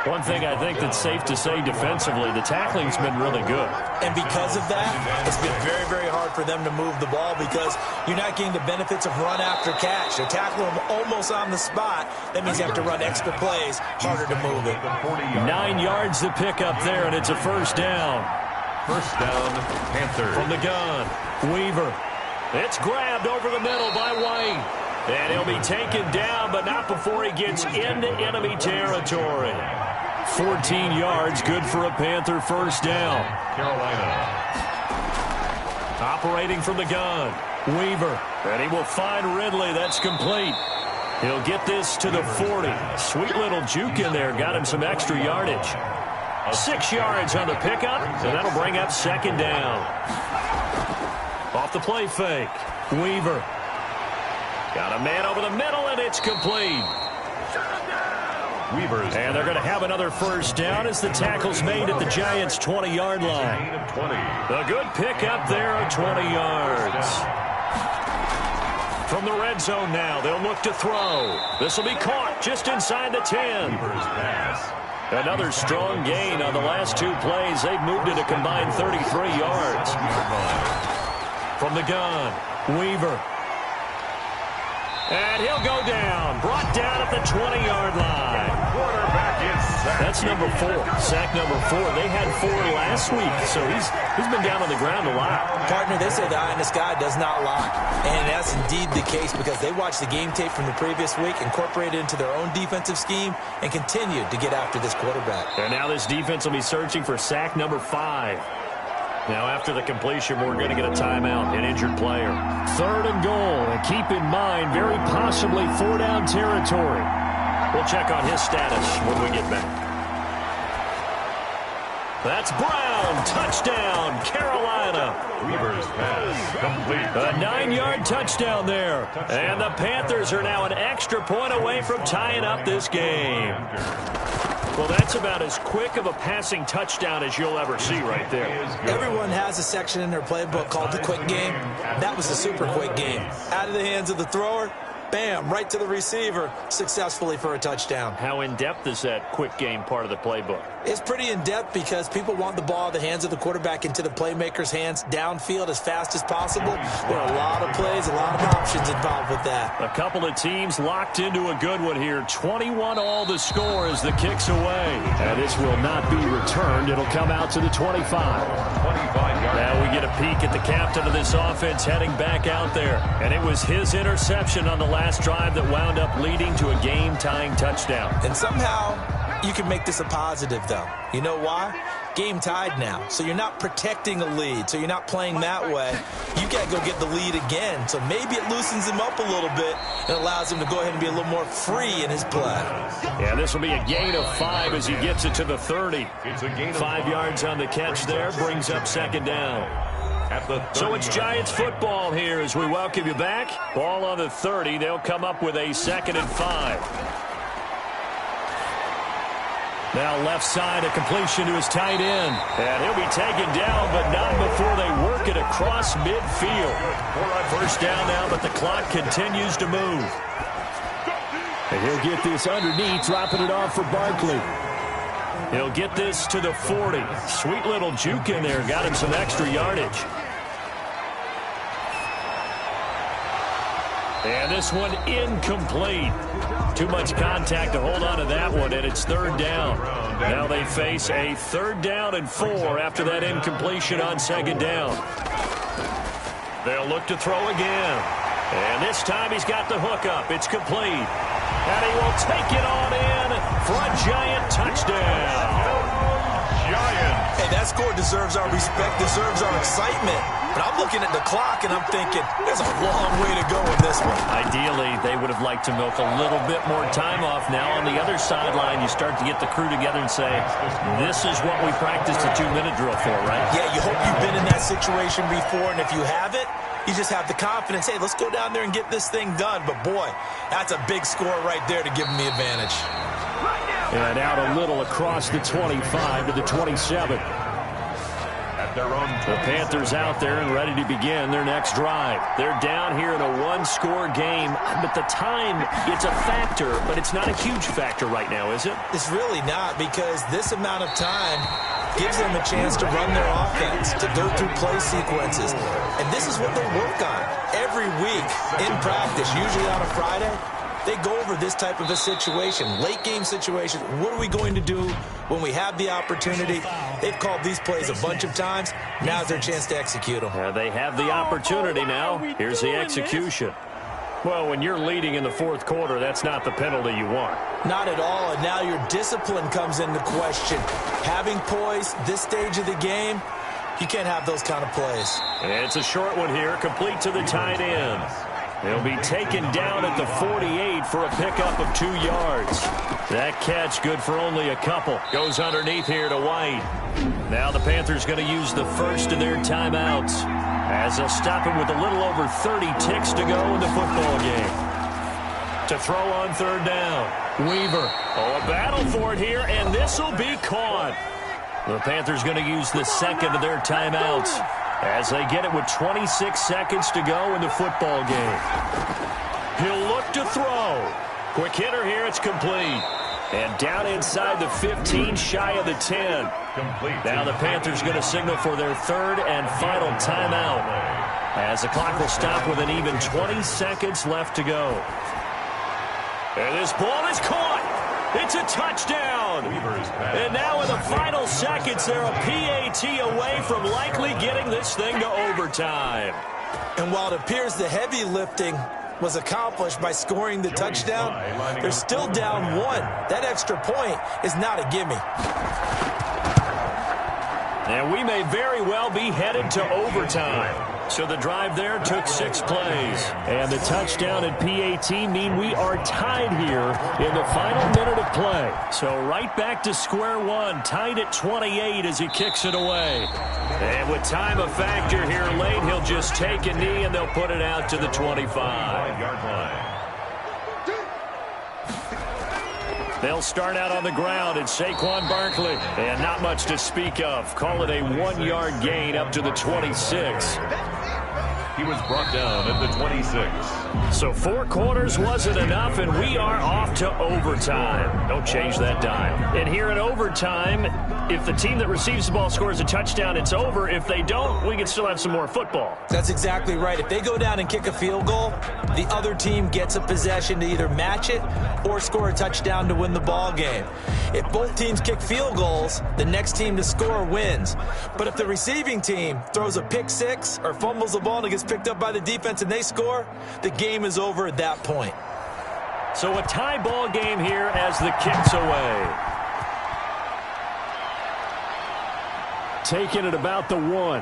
One thing I think that's safe to say defensively, the tackling's been really good. And because of that, it's been very, very hard for them to move the ball because you're not getting the benefits of run after catch. They're tackling them almost on the spot. That means you have to run extra plays, harder to move it. 9 yards to pick up there, and it's a first down. First down, Panthers. From the gun, Weaver. It's grabbed over the middle by White. And he'll be taken down, but not before he gets into enemy territory. 14 yards, good for a Panther first down. Carolina. Operating from the gun, Weaver. And he will find Ridley. That's complete. He'll get this to the 40. Sweet little juke in there. Got him some extra yardage. 6 yards on the pickup, and that'll bring up 2nd down. Off the play fake, Weaver. Got a man over the middle, and it's complete. Weaver's. And they're going to have another first down as the tackle's made at the Giants' 20-yard line. A good pickup there at 20 yards. From the red zone now, they'll look to throw. This will be caught just inside the 10. Another strong gain on the last 2 plays. They've moved it a combined 33 yards. From the gun, Weaver. And he'll go down. Brought down at the 20-yard line. Quarterback is sacked. That's number 4. Sack number 4. They had 4 last week, so he's been down on the ground a lot. Partner, they say the eye in the sky does not lie. And that's indeed the case because they watched the game tape from the previous week, incorporated it into their own defensive scheme, and continued to get after this quarterback. And now this defense will be searching for sack number 5. Now, after the completion, we're going to get a timeout, an injured player. 3rd and goal, and keep in mind, very possibly 4-down territory. We'll check on his status when we get back. That's Brown, touchdown, Carolina. Weaver's pass complete. A 9-yard touchdown there. And the Panthers are now an extra point away from tying up this game. Well, that's about as quick of a passing touchdown as you'll ever see right there. Everyone has a section in their playbook called the quick game. That was a super quick game. Out of the hands of the thrower, bam, right to the receiver, successfully for a touchdown. How in-depth is that quick game part of the playbook? It's pretty in-depth because people want the ball out of the hands of the quarterback into the playmaker's hands downfield as fast as possible. There are a lot of plays, a lot of options involved with that. A couple of teams locked into a good one here. 21-all the score as the kick's away. And this will not be returned. It'll come out to the 25. Now we get a peek at the captain of this offense heading back out there. And it was his interception on the last drive that wound up leading to a game-tying touchdown. And somehow you can make this a positive, though. You know why? Game tied now, so you're not protecting a lead, so you're not playing that way. You got to go get the lead again, so maybe it loosens him up a little bit and allows him to go ahead and be a little more free in his play. Yeah, this will be a gain of 5 as he gets it to the 30. 5 yards on the catch there, brings up second down. So it's Giants football here as we welcome you back. Ball on the 30. They'll come up with a 2nd and 5. Now left side, a completion to his tight end. And he'll be taken down, but not before they work it across midfield. First down now, but the clock continues to move. And he'll get this underneath, dropping it off for Barkley. He'll get this to the 40. Sweet little juke in there, got him some extra yardage. And this one incomplete. Too much contact to hold on to that one, and it's 3rd down. Now they face a 3rd down and 4 after that incompletion on 2nd down. They'll look to throw again. And this time he's got the hook up. It's complete. And he will take it on in for a Giant touchdown. Giants. Hey, that score deserves our respect, deserves our excitement. But I'm looking at the clock, and I'm thinking, there's a long way to go in this one. Ideally, they would have liked to milk a little bit more time off. Now on the other sideline, you start to get the crew together and say, this is what we practiced a 2-minute drill for, right? Yeah, you hope you've been in that situation before, and if you haven't, you just have the confidence, hey, let's go down there and get this thing done. But, boy, that's a big score right there to give them the advantage. And out a little across the 25 to the 27. The Panthers out there and ready to begin their next drive. They're down here in a 1-score game, but the time, it's a factor, but it's not a huge factor right now, is it? It's really not, because this amount of time gives them a chance to run their offense, to go through play sequences. And this is what they work on every week in practice, usually on a Friday. They go over this type of a situation, late game situation. What are we going to do when we have the opportunity? They've called these plays a bunch of times. Now's their chance to execute them. They have the opportunity now. Here's the execution. Well, when you're leading in the 4th quarter, that's not the penalty you want. Not at all, and now your discipline comes into question. Having poise this stage of the game, you can't have those kind of plays. It's a short one here, complete to the tight end. He'll be taken down at the 48 for a pickup of 2 yards. That catch good for only a couple. Goes underneath here to White. Now the Panthers going to use the first of their timeouts as they'll stop him with a little over 30 ticks to go in the football game. To throw on 3rd down. Weaver. A battle for it here, and this will be caught. The Panthers going to use the second of their timeouts as they get it with 26 seconds to go in the football game. He'll look to throw. Quick hitter here, it's complete. And down inside the 15, shy of the 10. Now the Panthers going to signal for their 3rd and final timeout as the clock will stop with an even 20 seconds left to go. And this ball is caught. It's a touchdown. And now in the final seconds, they're a PAT away from likely getting this thing to overtime. And while it appears the heavy lifting was accomplished by scoring the touchdown, they're still down 1. That extra point is not a gimme. And we may very well be headed to overtime. So the drive there took 6 plays. And the touchdown and PAT mean we are tied here in the final minute of play. So right back to square one, tied at 28 as he kicks it away. And with time a factor here late, he'll just take a knee and they'll put it out to the 25. They'll start out on the ground. It's Saquon Barkley. And not much to speak of. Call it a 1-yard gain up to the 26. He was brought down at the 26. So 4 quarters wasn't enough, and we are off to overtime. Don't change that dime. And here in overtime, if the team that receives the ball scores a touchdown, it's over. If they don't, we can still have some more football. That's exactly right. If they go down and kick a field goal, the other team gets a possession to either match it or score a touchdown to win the ball game. If both teams kick field goals, the next team to score wins. But if the receiving team throws a pick six or fumbles the ball and it gets picked up by the defense and they score, the game is over at that point. So a tie ball game here as the kick's away. Taking it about the 1.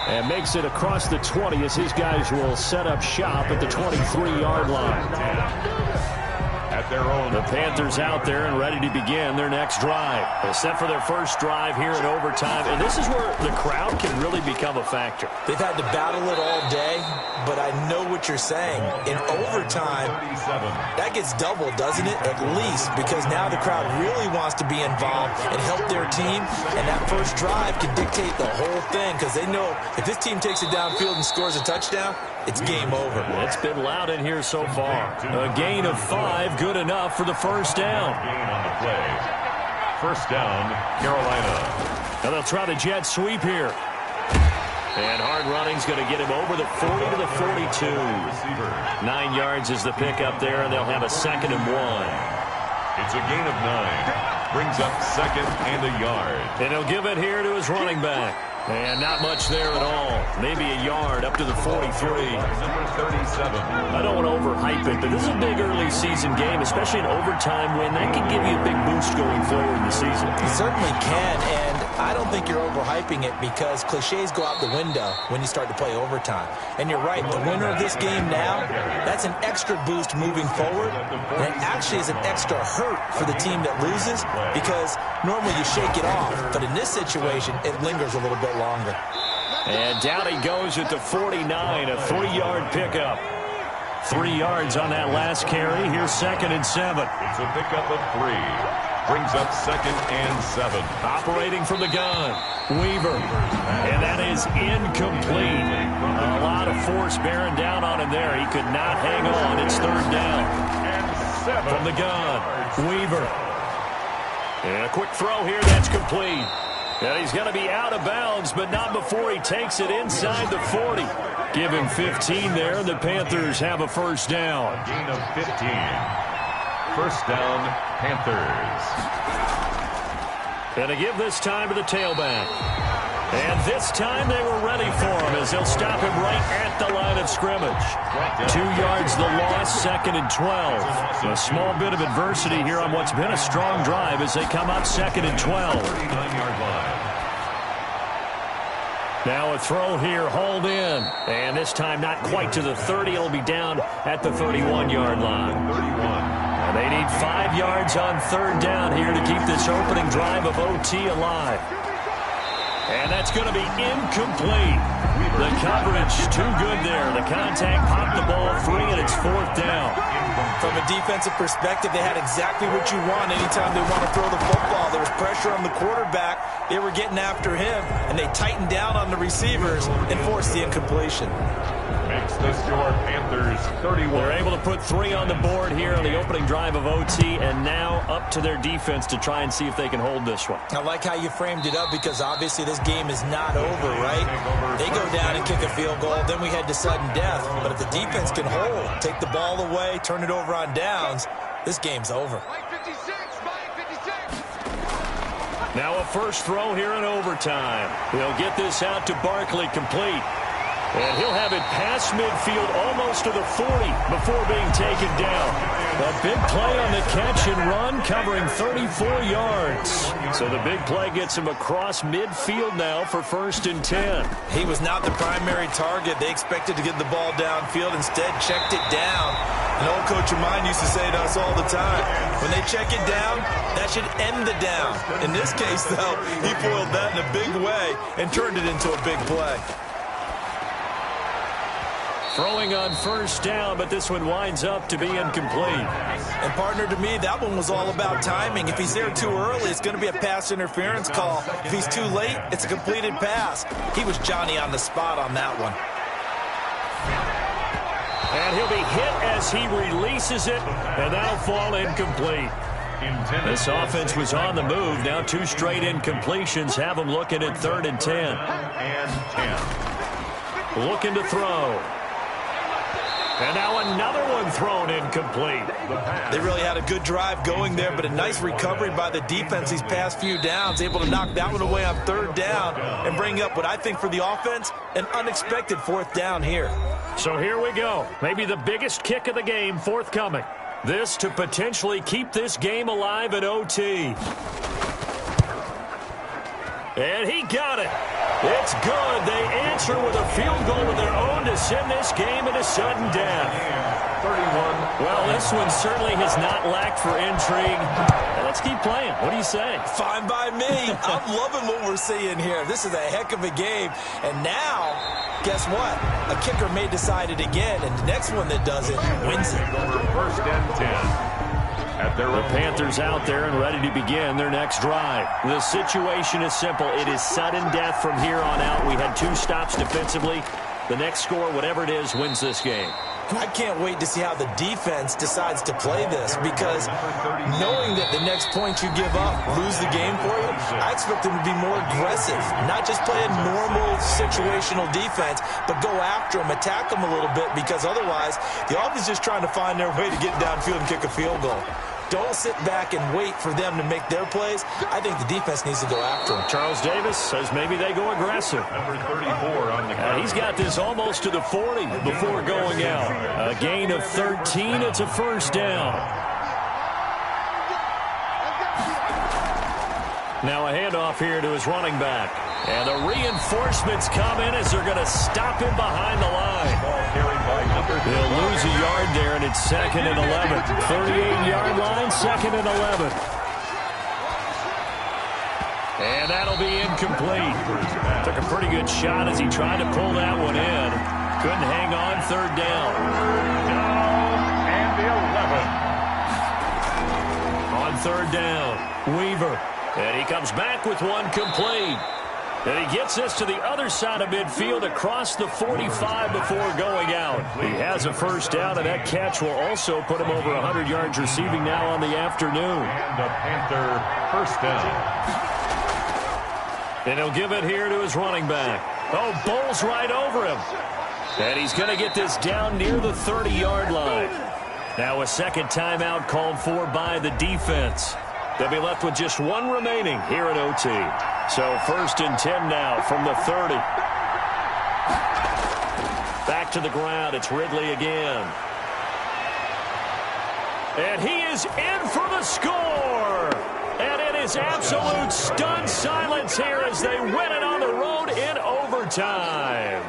And makes it across the 20 as his guys will set up shop at the 23-yard line. At their own. The Panthers out there and ready to begin their next drive. They're set for their first drive here in overtime, and this is where the crowd can really become a factor. They've had to battle it all day, but I know what you're saying. In overtime, that gets doubled, doesn't it? At least, because now the crowd really wants to be involved and help their team, and that first drive can dictate the whole thing because they know if this team takes it downfield and scores a touchdown, it's game over. It's been loud in here so far. A gain of 5, good enough for the first down. Gain on the play. First down, Carolina. Now they'll try the jet sweep here. And hard running's going to get him over the 40 to the 42. 9 yards is the pickup there, and they'll have a 2nd and 1. It's a gain of 9. Brings up 2nd and a yard. And he'll give it here to his running back. And not much there at all. Maybe a yard up to the 43. Number 37. I don't want to overhype it, but this is a big early season game, especially an overtime win. That can give you a big boost going forward in the season. It certainly can, and I don't think you're overhyping it because cliches go out the window when you start to play overtime. And you're right, the winner of this game now, that's an extra boost moving forward. And it actually is an extra hurt for the team that loses because normally you shake it off. But in this situation, it lingers a little bit longer. And down he goes at the 49, a 3-yard pickup. 3 yards on that last carry. Here's 2nd and 7. It's a pickup of 3. Brings up 2nd and 7. Operating from the gun, Weaver. And that is incomplete. A lot of force bearing down on him there. He could not hang on. It's 3rd down. From the gun, Weaver. And a quick throw here. That's complete. And he's going to be out of bounds, but not before he takes it inside the 40. Give him 15 there. The Panthers have a first down. A gain of 15. First down, Panthers. And to give this time to the tailback. And this time they were ready for him as they'll stop him right at the line of scrimmage. 2 yards the loss, 2nd and 12. A small bit of adversity here on what's been a strong drive as they come up 2nd and 12. 39-yard line. Now a throw here, hauled in. And this time not quite to the 30. It'll be down at the 31-yard line. 31. And they need 5 yards on 3rd down here to keep this opening drive of OT alive. And that's going to be incomplete. The coverage too good there. The contact popped the ball free, and it's 4th down. From a defensive perspective, they had exactly what you want anytime they want to throw the football. There was pressure on the quarterback. They were getting after him, and they tightened down on the receivers and forced the incompletion. Makes the score Panthers 31. They're able to put 3 on the board here on the opening drive of OT, and now up to their defense to try and see if they can hold this one. I like how you framed it up because obviously this game is not over, right? They go down and kick a field goal, then we head to sudden death. But if the defense can hold, take the ball away, turn it over on downs, this game's over. Now a first throw here in overtime. They'll get this out to Barkley complete. And he'll have it past midfield almost to the 40 before being taken down. A big play on the catch and run covering 34 yards. So the big play gets him across midfield now for 1st and 10. He was not the primary target. They expected to get the ball downfield. Instead, checked it down. An old coach of mine used to say to us all the time, when they check it down, that should end the down. In this case, though, he foiled that in a big way and turned it into a big play. Throwing on first down, but this one winds up to be incomplete. And, partner, to me, that one was all about timing. If he's there too early, it's going to be a pass interference call. If he's too late, it's a completed pass. He was Johnny on the spot on that one. And he'll be hit as he releases it, and that'll fall incomplete. This offense was on the move. Now 2 straight incompletions have them looking at 3rd and 10. Looking to throw. And now another one thrown incomplete. They really had a good drive going there, but a nice recovery by the defense these past few downs, able to knock that one away on 3rd down and bring up what I think for the offense, an unexpected 4th down here. So here we go. Maybe the biggest kick of the game forthcoming. This to potentially keep this game alive at OT. And he got it. It's good. They answer with a field goal of their own to send this game into sudden death. 31. Well, this one certainly has not lacked for intrigue. Let's keep playing. What do you say? Fine by me. I'm loving what we're seeing here. This is a heck of a game. And now, guess what? A kicker may decide it again, and the next one that does it wins it. 1st and 10. The Panthers out there and ready to begin their next drive. The situation is simple. It is sudden death from here on out. We had 2 stops defensively. The next score, whatever it is, wins this game. I can't wait to see how the defense decides to play this, because knowing that the next point you give up lose the game for you, I expect them to be more aggressive, not just play a normal situational defense, but go after them, attack them a little bit, because otherwise the offense is just trying to find their way to get downfield and kick a field goal. Don't sit back and wait for them to make their plays. I think the defense needs to go after them. Charles Davis says maybe they go aggressive. Number 34 on the count. He's got this almost to the 40 before going out. A gain of 13. It's a 1st down. Now a handoff here to his running back. And the reinforcements come in as they're going to stop him behind the line. They'll lose a yard there, and it's 2nd and 11. 38-yard line, 2nd and 11. And that'll be incomplete. Took a pretty good shot as he tried to pull that one in. Couldn't hang on, 3rd down. And the 11. On 3rd down, Weaver. And he comes back with one complete. And he gets this to the other side of midfield across the 45 before going out. He has a 1st down, and that catch will also put him over 100 yards receiving now on the afternoon. And a Panther 1st down. And he'll give it here to his running back. Oh, bowls right over him. And he's going to get this down near the 30-yard line. Now a 2nd timeout called for by the defense. They'll be left with just 1 remaining here at OT. So 1st and 10 now from the 30. Back to the ground. It's Ridley again. And he is in for the score. And it is absolute stunned silence here as they win it on the road in overtime.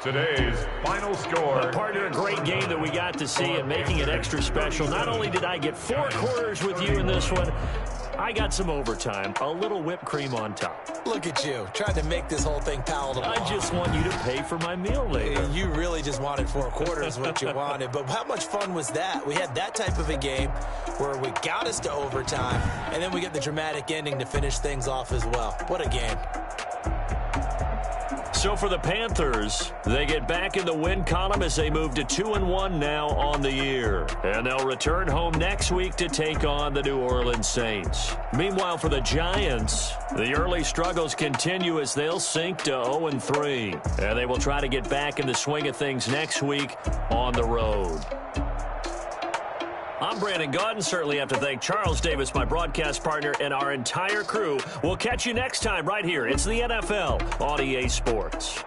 Today's final score. Partner, a great game that we got to see and making it extra special. Not only did I get 4 quarters with you in this one, I got some overtime, a little whipped cream on top. Look at you, trying to make this whole thing palatable. I just want you to pay for my meal later. You really just wanted 4 quarters what you wanted, but how much fun was that? We had that type of a game where we got us to overtime, and then we get the dramatic ending to finish things off as well. What a game. So for the Panthers, they get back in the win column as they move to 2-1 now on the year. And they'll return home next week to take on the New Orleans Saints. Meanwhile, for the Giants, the early struggles continue as they'll sink to 0-3. And they will try to get back in the swing of things next week on the road. I'm Brandon Gaudin. Certainly have to thank Charles Davis, my broadcast partner, and our entire crew. We'll catch you next time right here. It's the NFL on EA Sports.